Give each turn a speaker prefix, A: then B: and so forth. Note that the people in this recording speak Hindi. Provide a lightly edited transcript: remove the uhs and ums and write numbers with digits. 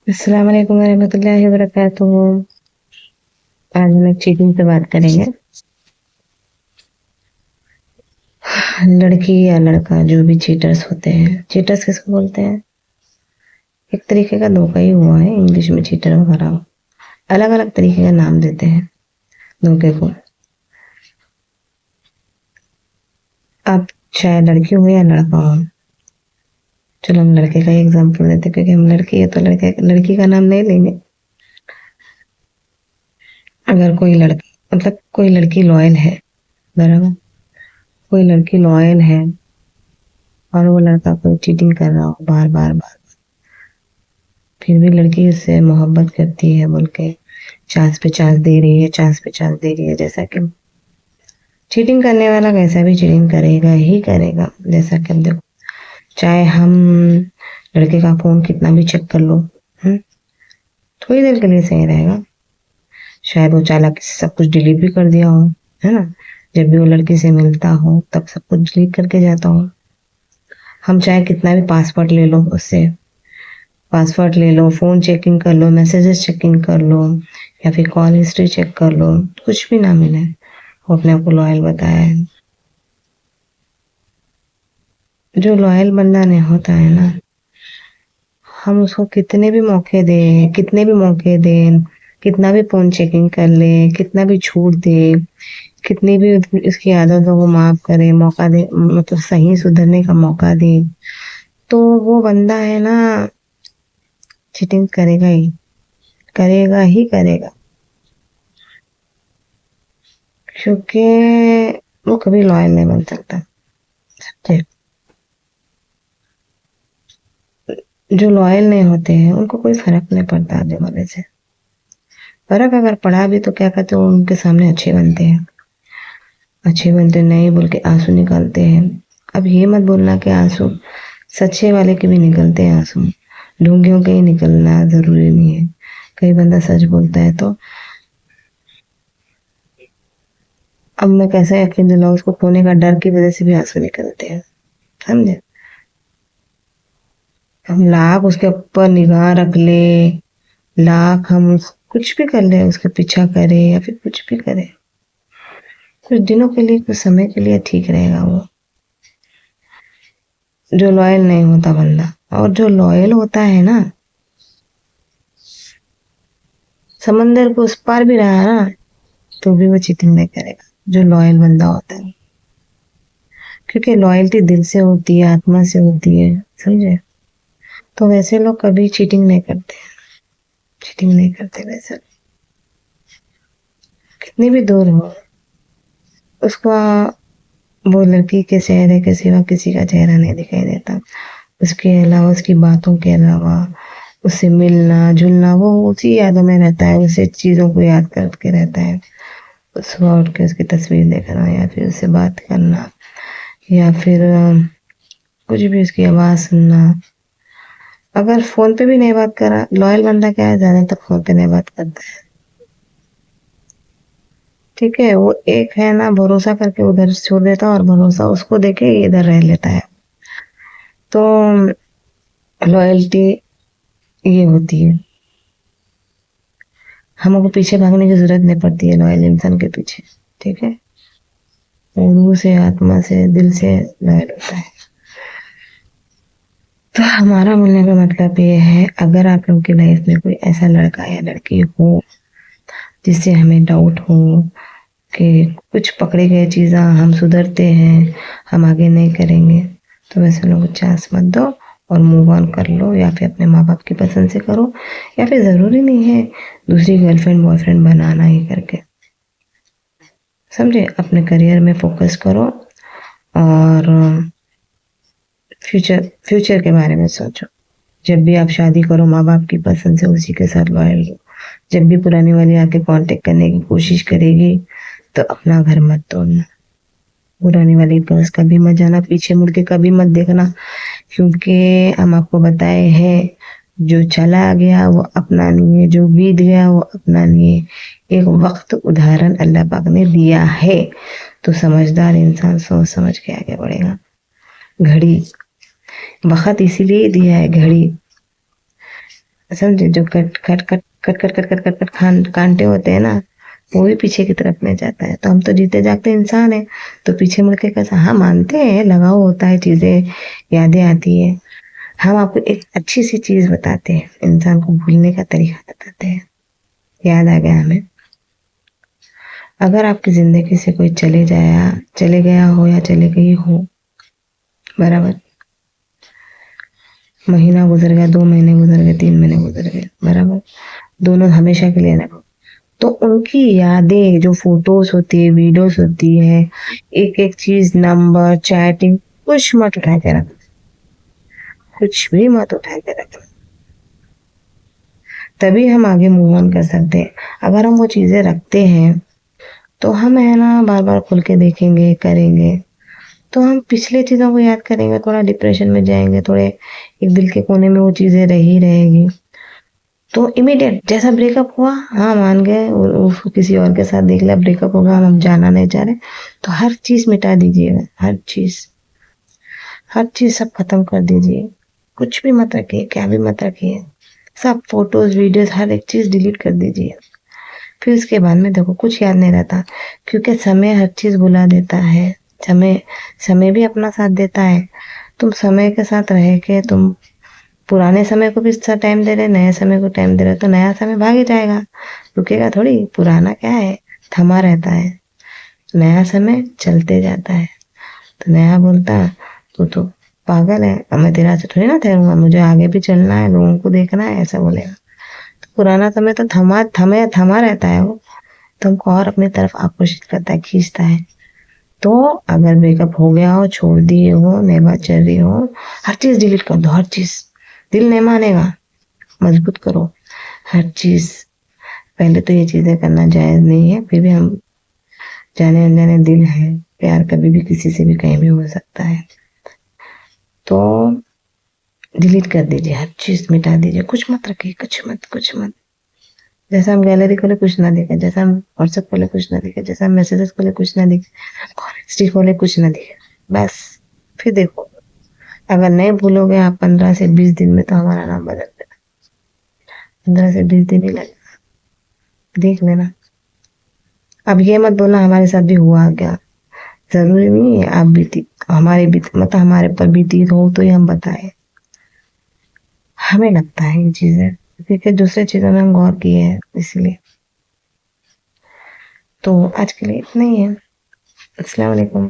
A: अस्सलाम वालेकुम रहमतुल्लाहि व बरकातुहू। आज हम एक चीटिंग पे बात करेंगे। लड़की या लड़का जो भी चीटर्स होते हैं, चीटर्स किसको बोलते हैं? एक तरीके का धोखा ही हुआ है, इंग्लिश में चीटर वगैरह अलग अलग तरीके का नाम देते हैं धोखे को। आप चाहे लड़की हो या लड़का हो, चलो हम लड़के का ही एग्जाम्पल देते हैं क्योंकि हम लड़की है तो लड़की का नाम नहीं लेंगे। अगर कोई लड़का मतलब कोई लड़की लॉयल है, बराबर, कोई लड़की लॉयल है और वो लड़का कोई चीटिंग कर रहा हो बार बार बार, फिर भी लड़की उससे मोहब्बत करती है बोल के चांस पे चांस दे रही है, चांस पे चांस दे रही है। जैसा कि चीटिंग करने वाला कैसा भी चीटिंग करेगा ही करेगा। जैसा कि अब देखो, चाहे हम लड़के का फोन कितना भी चेक कर लो, हम्म, थोड़ी देर के लिए सही रहेगा। शायद वो चालाकी से सब कुछ डिलीट भी कर दिया हो, है ना। जब भी वो लड़की से मिलता हो तब सब कुछ डिलीट करके जाता हो। हम चाहे कितना भी पासवर्ड ले लो उससे, पासवर्ड ले लो, फोन चेकिंग कर लो, मैसेजेस चेकिंग कर लो, या फिर कॉल हिस्ट्री चेक कर लो, कुछ भी ना मिले, वो अपने आप को लॉयल बताया है। जो लॉयल बंदा नहीं होता है ना, हम उसको कितने भी मौके दें, कितना भी फोन चेकिंग कर ले, कितना भी छूट दे, कितनी भी इसकी आदतों को माफ करे, मौका दे, मतलब सही सुधरने का मौका दे, तो वो बंदा है ना, चीटिंग करेगा ही करेगा। क्योंकि वो कभी लॉयल नहीं बन सकता। समझे? जो लॉयल नहीं होते हैं उनको कोई फर्क नहीं पड़ता आगे वाले से। फर्क अगर पड़ा भी तो क्या कहते हैं, वो उनके सामने अच्छे बनते नहीं बोल के आंसू निकालते हैं। अब ये मत बोलना कि आंसू सच्चे वाले के भी निकलते हैं आंसू, ढोंगियों के ही निकलना जरूरी नहीं है। कई बंदा सच बोलता है तो अब मैं कैसे यकीन दिलाऊं, उसको खोने का डर की वजह से भी आंसू निकलते हैं। समझे? हम लाख उसके ऊपर निगाह रख ले, लाख हम कुछ भी कर ले, उसका पीछा करे या फिर कुछ भी करे, कुछ दिनों के लिए, कुछ समय के लिए ठीक रहेगा वो। जो लॉयल नहीं होता बंदा, और जो लॉयल होता है ना, समंदर को उस पार भी रहा ना तो भी वो चीटिंग नहीं करेगा, जो लॉयल बंदा होता है। क्योंकि लॉयल्टी दिल से होती है, आत्मा से होती है। समझे? तो वैसे लोग कभी चीटिंग नहीं करते, चीटिंग नहीं करते वैसे। कितनी भी दूर हो उसको, वो लड़की के चेहरे के सिवा किसी का चेहरा नहीं दिखाई देता। उसके अलावा, उसकी बातों के अलावा, उससे मिलना जुलना, वो उसी यादों में रहता है, उसे चीजों को याद करके रहता है। सुबह उठ के उसकी तस्वीर देखना, या फिर उससे बात करना, या फिर कुछ भी उसकी आवाज सुनना। अगर फोन पे भी नहीं बात करा, लॉयल बंदा क्या है, ज्यादातर फोन पे नहीं बात करता है। ठीक है, वो एक है ना, भरोसा करके उधर छोड़ देता और भरोसा उसको देके इधर रह लेता है। तो लॉयल्टी ये होती है, हमको पीछे भागने की जरूरत नहीं पड़ती है लॉयल इंसान के पीछे। ठीक है, वो रूह से, आत्मा से, दिल से लॉयल होता है। तो हमारा बोलने का मतलब ये है, अगर आप लोग की लाइफ में कोई ऐसा लड़का या लड़की हो जिससे हमें डाउट हो कि कुछ पकड़े गए चीज़ें हम सुधरते हैं, हम आगे नहीं करेंगे, तो वैसे लोगों को चांस मत दो और मूव ऑन कर लो, या फिर अपने माँ बाप की पसंद से करो, या फिर ज़रूरी नहीं है दूसरी गर्लफ्रेंड बॉयफ्रेंड बनाना ही करके। समझे? अपने करियर में फोकस करो और फ्यूचर फ्यूचर के बारे में सोचो। जब भी आप शादी करो, माँ बाप की पसंद से उसी के साथ लॉयल हो। जब भी पुरानी वाली आके कांटेक्ट करने की कोशिश करेगी तो अपना घर मत तोड़ना। पुरानी वाली गर्ल्स कभी मत जाना, पीछे मुड़ के कभी मत देखना, क्योंकि हम आपको बताए हैं, जो चला गया वो अपना नहीं है, जो बीत गया वो अपना नहीं है। एक वक्त उदाहरण अल्लाह पाक ने दिया है, तो समझदार इंसान सोच समझ के आगे बढ़ेगा। घड़ी, वक्त इसीलिए दिया है, घड़ी समझे, जो cut cut cut cut cut cut cut cut cut Khan कांटे होते हैं ना, वो भी पीछे की तरफ ले जाता है। तो हम तो जीते जागते इंसान है, तो पीछे मुड़ के कैसा, हाँ मानते हैं लगाव होता है, चीजें यादें आती है। हम आपको एक अच्छी सी चीज बताते हैं, इंसान को भूलने का तरीका बताते हैं। याद आ गया हमें, अगर आपकी जिंदगी से कोई चले गया हो या चले गई हो, बराबर, महीना गुजर गया, 2 महीने गुजर गए, 3 महीने गुजर गए, बराबर, दोनों हमेशा के लिए ना, तो उनकी यादें, जो फोटोज होती है, वीडियोस होती है, एक एक चीज, नंबर, चैटिंग, कुछ मत उठा के रखना, कुछ भी मत उठा के रखना। तभी हम आगे मूव ऑन कर सकते हैं। अगर हम वो चीजें रखते हैं तो हम है ना बार बार खुल के देखेंगे, करेंगे, तो हम पिछले चीजों को याद करेंगे, थोड़ा डिप्रेशन में जाएंगे, थोड़े एक दिल के कोने में वो चीजें रही रहेगी। तो इमीडिएट जैसा ब्रेकअप हुआ, हाँ मान गए, और किसी और के साथ देख लिया, ब्रेकअप होगा, हम जाना नहीं चाह रहे, तो हर चीज मिटा दीजिएगा, हर चीज सब खत्म कर दीजिए, कुछ भी मत रखिए, क्या भी मत रखिए, सब फोटोज वीडियोस हर एक चीज डिलीट कर दीजिए। फिर उसके बाद में देखो कुछ याद नहीं रहता, क्योंकि समय हर चीज भुला देता है। समय समय भी अपना साथ देता है। तुम समय के साथ रह के तुम पुराने समय को भी टाइम दे रहे, नए समय को टाइम दे रहे, तो नया समय भाग ही जाएगा, रुकेगा थोड़ी। पुराना क्या है, थमा रहता है, नया समय चलते जाता है। तो नया बोलता, तू तो पागल है, अब मैं तेरा से थोड़ी ना ठहरूंगा, मुझे आगे भी चलना है, लोगों को देखना है, ऐसा बोलेगा। तो पुराना समय तो थमा रहता है, वो तुमको और अपनी तरफ आकर्षित करता है, खींचता है। तो अगर ब्रेकअप हो गया हो, छोड़ दिए हो, नई बात चल रही हो, हर चीज डिलीट कर दो, हर चीज। दिल नहीं मानेगा, मजबूत करो हर चीज। पहले तो ये चीजें करना जायज नहीं है, फिर भी हम, जाने अनजाने दिल है, प्यार कभी भी किसी से भी कहीं भी हो सकता है। तो डिलीट कर दीजिए, हर चीज मिटा दीजिए, कुछ मत रखिए, कुछ मत। जैसा हम गैलरी खोले कुछ ना दिखे, जैसा हम व्हाट्सएप खोले कुछ ना दिखे, जैसा हम मैसेजेस खोले कुछ ना दिखे, हिस्ट्री खोले कुछ ना दिखे, बस। फिर देखो, अगर नहीं भूलोगे आप 15 से 20 दिन में, तो हमारा नाम बदल देना। 15 से 20 दिन ही लगेगा, देख लेना। अब ये मत बोलना हमारे साथ भी हुआ क्या, जरूरी नहीं है आप बीती, हमारे बीत मतलब हमारे पर बीती हो तो ही हम बताए। हमें लगता है ये चीजें, क्योंकि दूसरे चीजों में हम गौर किए हैं, इसलिए। तो आज के लिए इतना ही है। अस्सलाम वालेकुम।